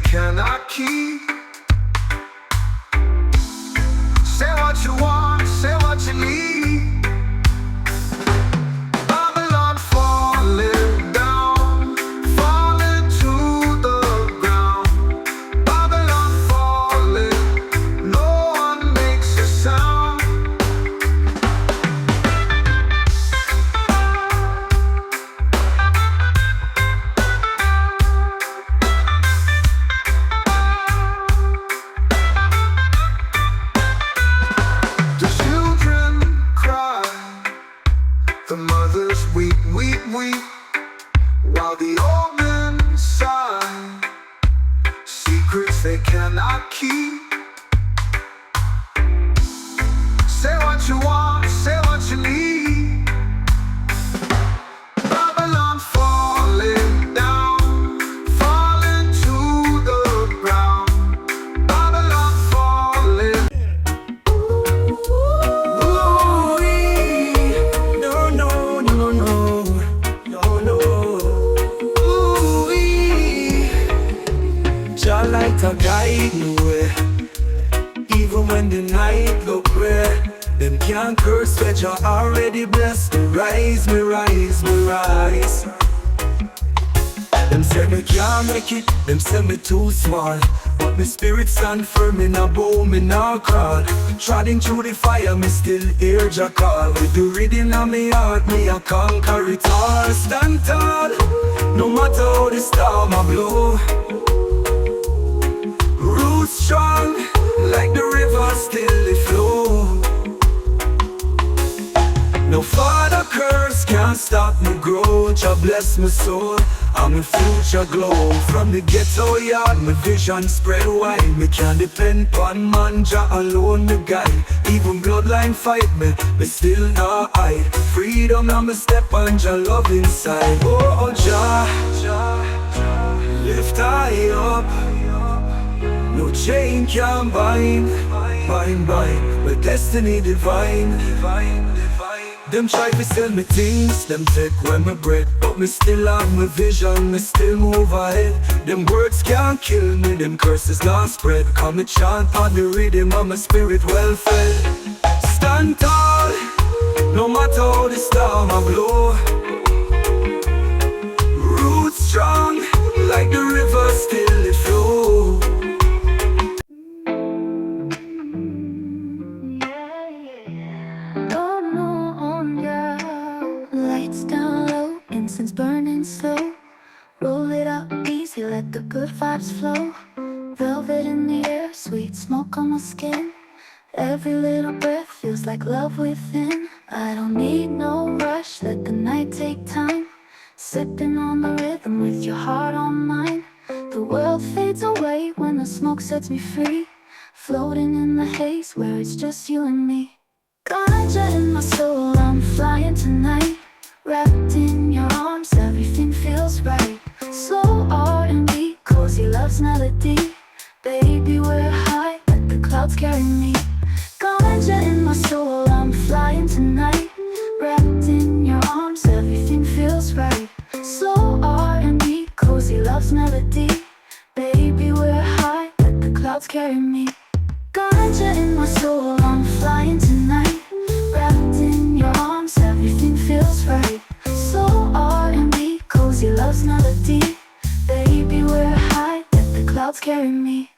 cannot keep. Say what you want, say what you need. Babylon falling down, falling to the ground. Babylon falling, no one makes a sound. The children cry, the mothers weep, weep, weep, while the old men sigh, secrets they cannot keep. Say what you want, say what you need. Babylon falling down, falling to the ground. Babylon falling. Ooh-wee. No, no, no, no, no, no. Ooh-wee. Jah light a guide me way, even when the night look gray. Them can't curse when Jah already blessed me. Rise, me rise, me rise. Them say me can't make it, them say me too small, but me spirit stand firm, in a bow, me not crawl. Treading through the fire, me still hear Jah call. With the rhythm in me heart, me a conquer it all. Stand tall, no matter how the storm a blow. Roots strong, like the river still they flow. No father curse can't stop me grow. Jah bless my soul, and my future glow. From the ghetto yard, my vision spread wide. Me can't depend on man, Jah alone me guide. Even bloodline fight me still not hide. Freedom now me step on Jah love inside. Oh Jah, lift I up. No chain can bind, bind. My destiny divine. Them try to sell me things, them take away my bread, but me still have my vision, me still move ahead. Them words can't kill me, them curses not spread. Come me chant on the rhythm of my spirit well fed. Stand tall, no matter how the storm a blow. Roots strong, like the river still it flow. Lights down low, incense burning slow. Roll it up easy, let the good vibes flow. Velvet in the air, sweet smoke on my skin. Every little breath feels like love within. I don't need no rush, let the night take time. Sipping on the rhythm with your heart on mine. The world fades away when the smoke sets me free. Floating in the haze where it's just you and me. Ganja in my soul, I'm flying tonight. Wrapped in your arms, everything feels right. Slow R&B, cozy love's melody. Baby, we're high, let the clouds carry me. Ganja in my soul, I'm flying tonight. Wrapped in your arms, everything feels right. Slow R&B, cozy love's melody. Baby, we're high, let the clouds carry me. Ganja in my soul, I'm flying tonight. Wrapped in your arms, everything feels right. Slow R&B, cozy love's melody. Baby, we're high, let the clouds carry me.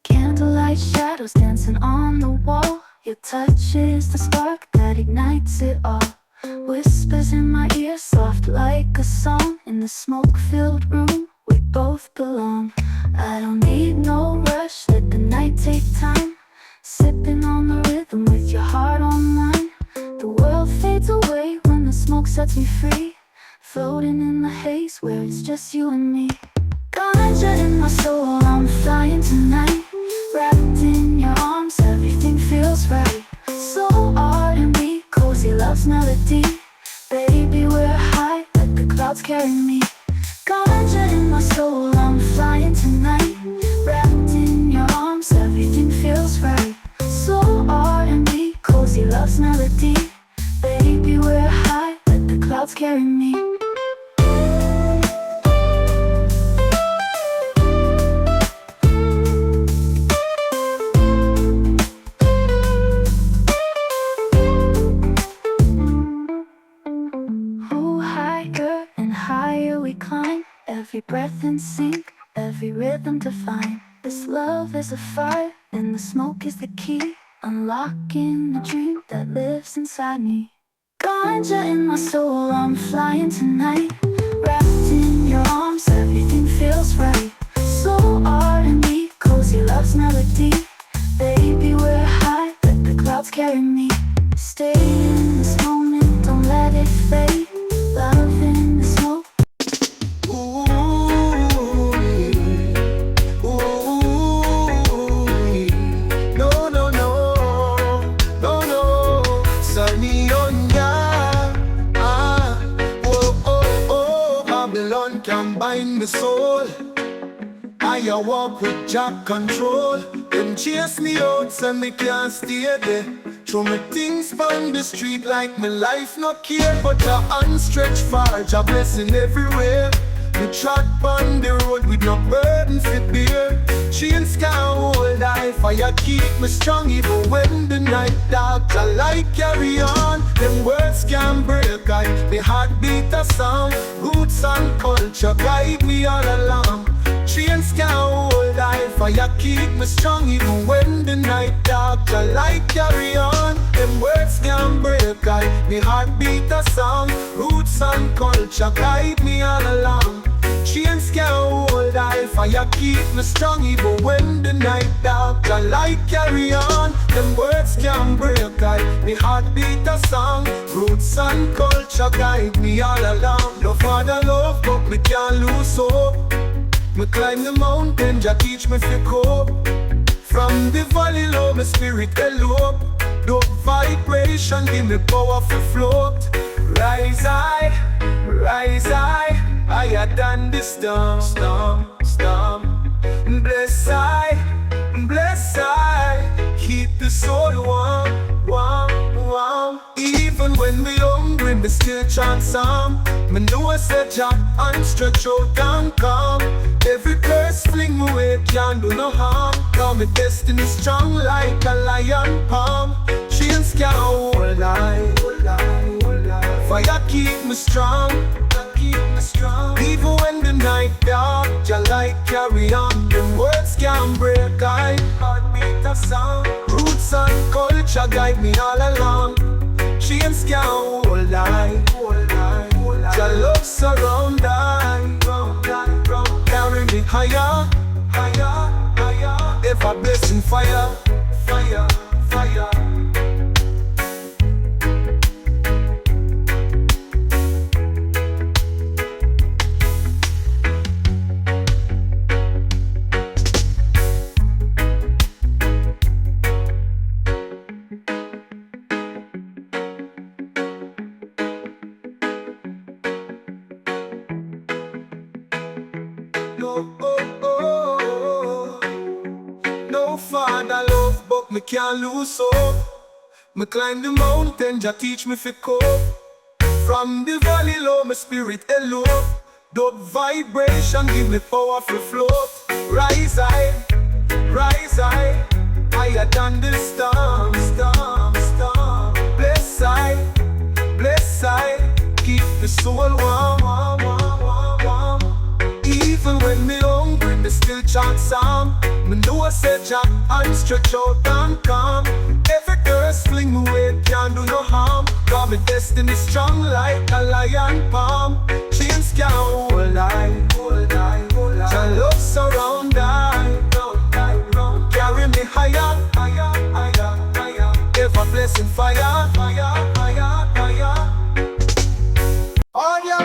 Candlelight shadows dancing on the wall. Your touch is the spark that ignites it all. Whispers in my ear, soft like a song. In the smoke-filled room, we both belong. I don't need no rush, let the night take time. Sipping on the rhythm with your heart on mine. The world fades away when the smoke sets me free. Floating in the haze where it's just you and me. Ganja in my soul, I'm flying tonight. Wrapped in your arms, everything feels right. Slow R&B, cozy love's melody. Baby, we're high, let the clouds carry me. Ganja in my soul, I'm flying tonight. Wrapped in your arms, everything feels right. Slow R&B, cozy love's melody. Baby, we're high, let the clouds carry me. breath in sync, every rhythm defined. This love is a fire, and the smoke is the key, unlocking the dream that lives inside me. Ganja in my soul, I'm flying tonight. Wrapped in your arms, everything feels right. Slow R&B, cozy love's melody. Baby, we're high, let the clouds carry me. Stay in this moment, don't let it fade. Love in the smoke. Ooh, no, no, no, no, no. Sunny on ya. Oh, oh, oh. Babylon can bind the soul. I walk with Jack control. Them chase me out so me can't stay there. Throw me things on the street like my life no care. But a hand stretch far, a blessing everywhere. Me trot on the road with no burden fit bear. Chains can't hold I, fire keep me strong even when the night dark. I like carry on, them words can't break I. Me heart beat a song, roots and culture guide me all along. Chains can't hold I, fire keep me strong even when the night dark. I like carry on, them words can't break I. Me heart beat a song, roots and culture guide me all along. Chains can't hold I, fire keep me strong even when the night dark. I like carry on, them words can't break I. Me heart beat a song, roots and culture guide me all along. No father love, but me can't lose hope. Me climb the mountain, Jah teach me fi cope. From the valley low, my spirit elope. Dope vibration, give me power fi float. Rise high, higher than the storm, storm, storm. Bless I, keep the soul warm, warm, warm. Even when we hungry, me still chant psalm. Me know I said Jah and stretch out and calm. Every curse fling me away, can't do no harm. Now my destiny strong like a lion palm. Chains can't hold I, fire keep me strong, even when the night dark. Jah light carry on, them words can't break I. Heartbeat a song, roots and culture guide me all along. Chains can't hold I, Jah love surround I. Carry me higher, higher, higher. Ever blessing fire, fire, fire. No, oh, oh, oh. No father love, but me can't lose hope. Me climb the mountain, Jah teach me fi cope. From the valley low, my spirit elope. Dope vibration, give me power fi float. Rise high, higher than the storm, storm, storm. Bless I, keep the soul warm, warm, warm, warm, warm. Even when me hungry, me still chant psalm. Me know I said Jah and stretch out and calm. Every curse fling me away, can't do no harm. Cause my destiny strong like a lion palm. Chains can't hold I, Jah love surround I. Carry me higher, higher, higher, higher. Ever blessing fire, fire, fire, fire. Oh yeah,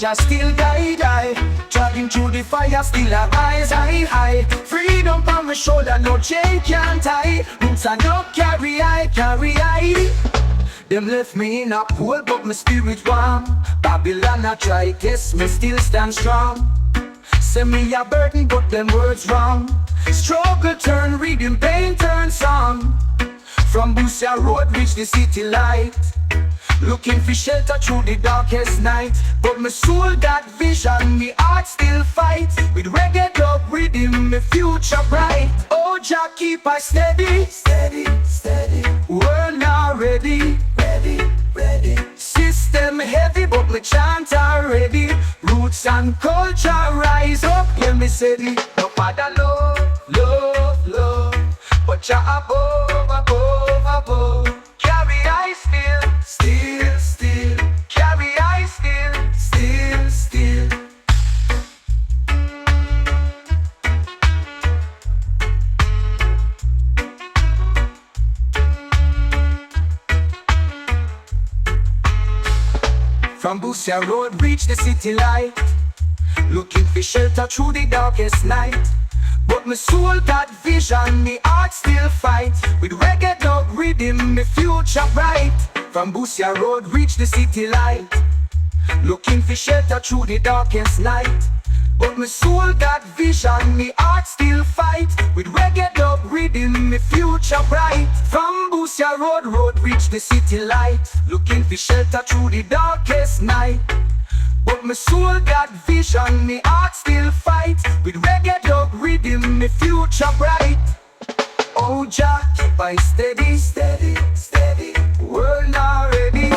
just still guide I. Dragging through the fire, still a rise high. Freedom on my shoulder, no chain can't tie. Roots and up, carry I. Them left me in a pool, but my spirit warm. Babylon I try, guess me still stand strong. Say me a burden, but them words wrong. Struggle turn reading, pain turn song. From Busia Road reach the city light. Looking for shelter through the darkest night. But my soul got vision, me heart still fight. With reggae dub rhythm, my future bright. Oh Jah keep us steady, steady, steady. We're not ready, ready, ready. System heavy, but my chant already. Roots and culture rise up, hear me steady. No father love, love, love. But Jah above, above, above. Carry I still, still, still. Carry I still, still, still. From Busia Road reach the city light. Looking for shelter through the darkest night. But my soul got vision, me heart still fight. With reggae dub rhythm, me future bright. From Busia Road reach the city light. Looking for shelter through the darkest night. But my soul got vision, me heart still fight. With reggae dub rhythm, me future bright. From Busia Road reach the city light. Looking for shelter through the darkest night. But my soul got vision, me heart still fight. With reggae dub rhythm, me future bright. Oh Jah, keep I steady, steady, steady. World not ready.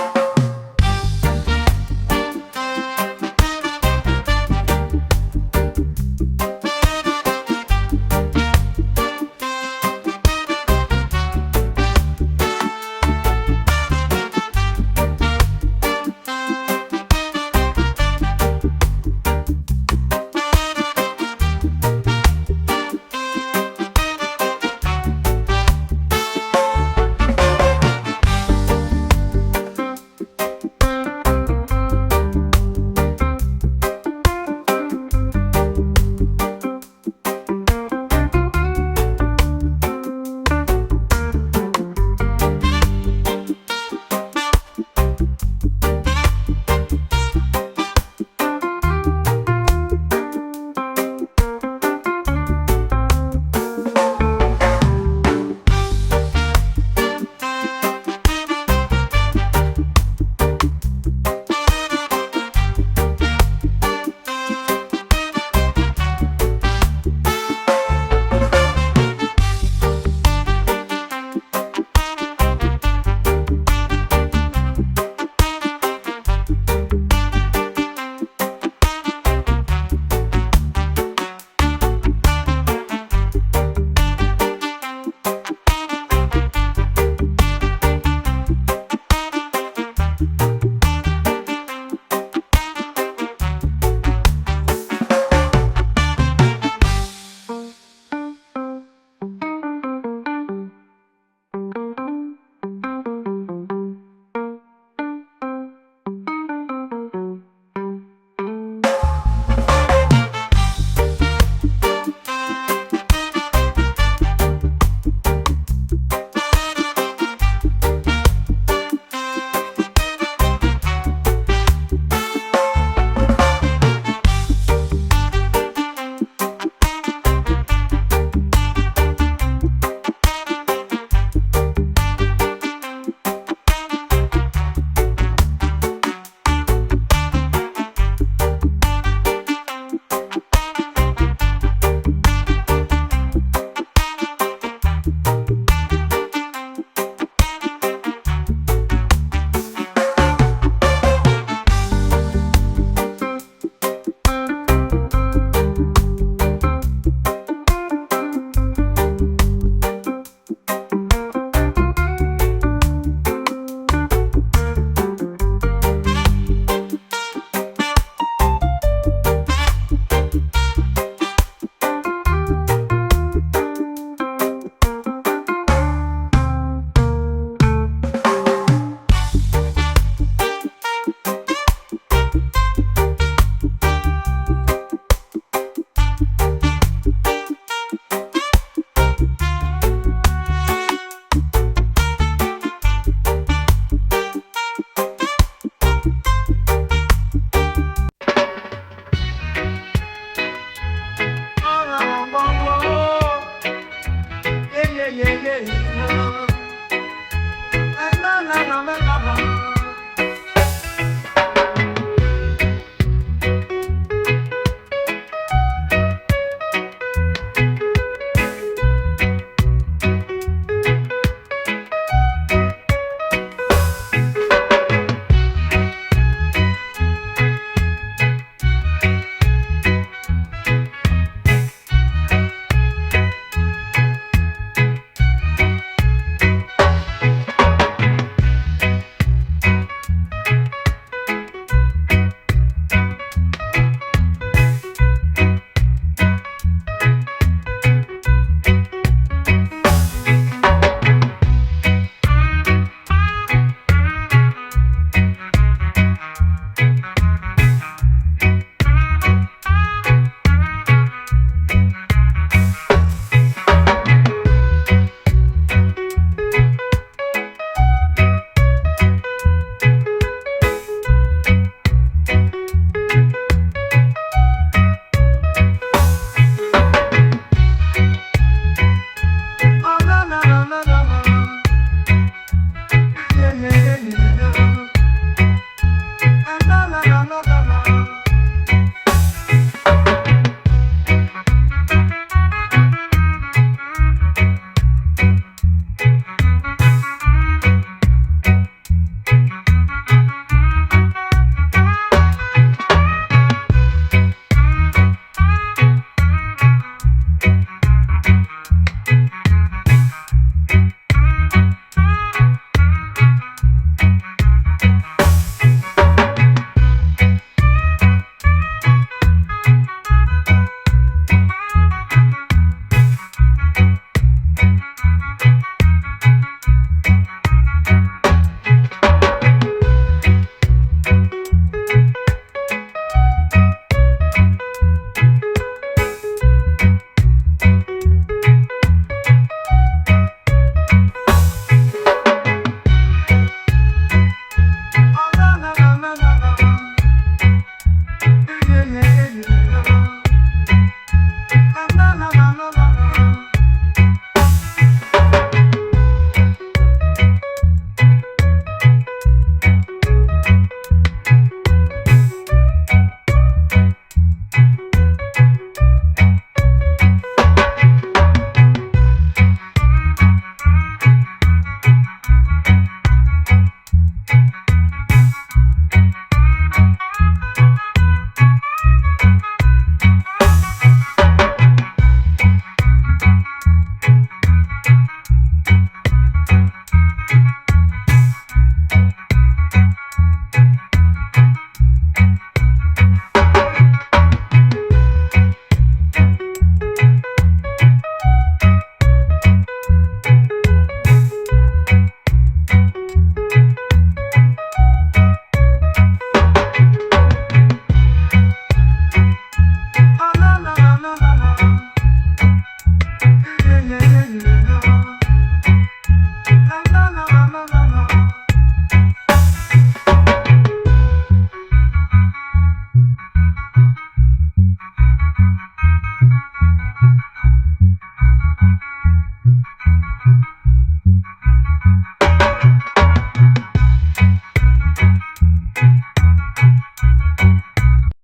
yeah, yeah.